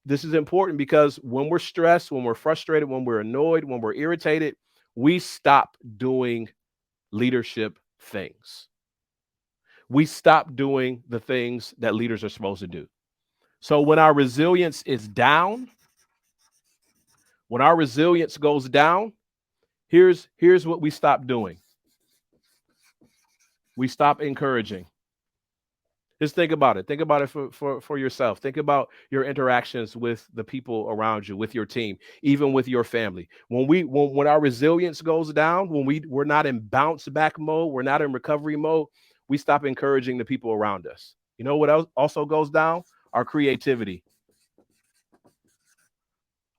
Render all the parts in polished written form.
This is important because when we're stressed, when we're frustrated, when we're annoyed, when we're irritated, we stop doing leadership things. We stop doing the things that leaders are supposed to do. So when our resilience is down, when our resilience goes down, here's what we stop doing. We stop encouraging. Just think about it. Think about it for yourself. Think about your interactions with the people around you, with your team, even with your family. When our resilience goes down, when we're not in bounce back mode, we're not in recovery mode, we stop encouraging the people around us. You know what else also goes down? Our creativity.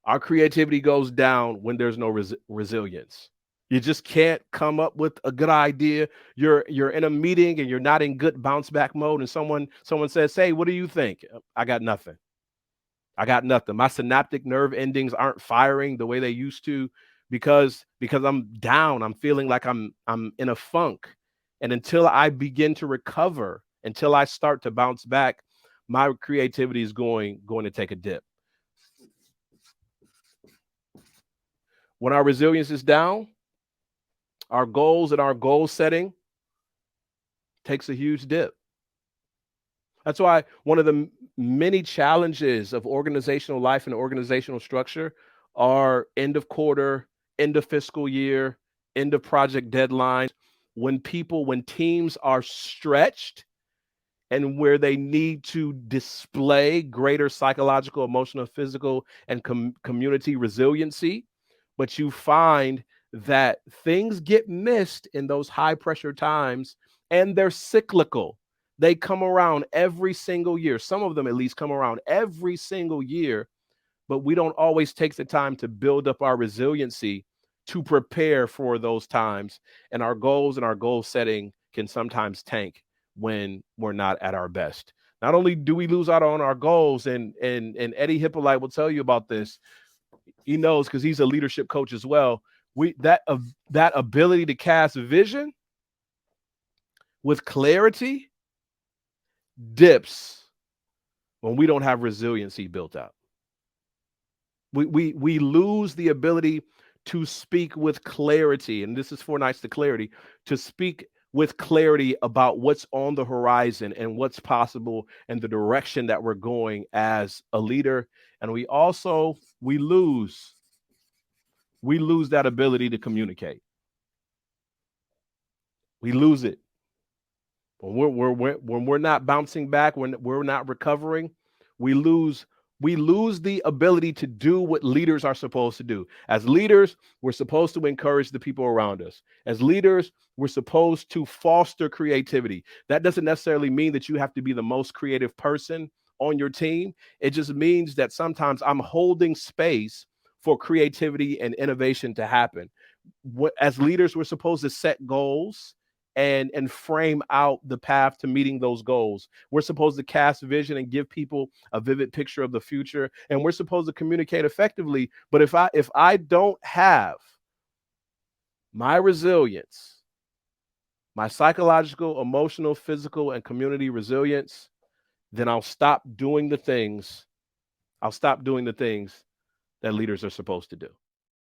Our creativity goes down when there's no resilience. You just can't come up with a good idea. You're in a meeting and you're not in good bounce back mode, and someone says, "Hey, what do you think?" I got nothing. I got nothing. My synaptic nerve endings aren't firing the way they used to because I'm down. I'm feeling like I'm in a funk. And until I begin to recover, until I start to bounce back, my creativity is going to take a dip. When our resilience is down, our goals and our goal setting takes a huge dip. That's why one of the many challenges of organizational life and organizational structure are end of quarter, end of fiscal year, end of project deadlines. When teams are stretched and where they need to display greater psychological, emotional, physical, and community resiliency, but you find that things get missed in those high pressure times and they're cyclical. They come around every single year. Some of them at least come around every single year, but we don't always take the time to build up our resiliency to prepare for those times. And our goals and our goal setting can sometimes tank when we're not at our best. Not only do we lose out on our goals, and Eddie Hippolyte will tell you about this. He knows because he's a leadership coach as well. That ability to cast vision with clarity dips when we don't have resiliency built out. We lose the ability to speak with clarity, and this is 4 nights to clarity, to speak with clarity about what's on the horizon and what's possible and the direction that we're going as a leader. And we lose that ability to communicate. We lose it when we're not bouncing back, when we're not recovering. We lose we lose the ability to do what leaders are supposed to do. As leaders, we're supposed to encourage the people around us. As leaders, we're supposed to foster creativity. That doesn't necessarily mean that you have to be the most creative person on your team. It just means that sometimes I'm holding space for creativity and innovation to happen. As leaders, we're supposed to set goals and frame out the path to meeting those goals. We're supposed to cast vision and give people a vivid picture of the future, and we're supposed to communicate effectively. But if I don't have my resilience, my psychological, emotional, physical, and community resilience, then I'll stop doing the things that leaders are supposed to do.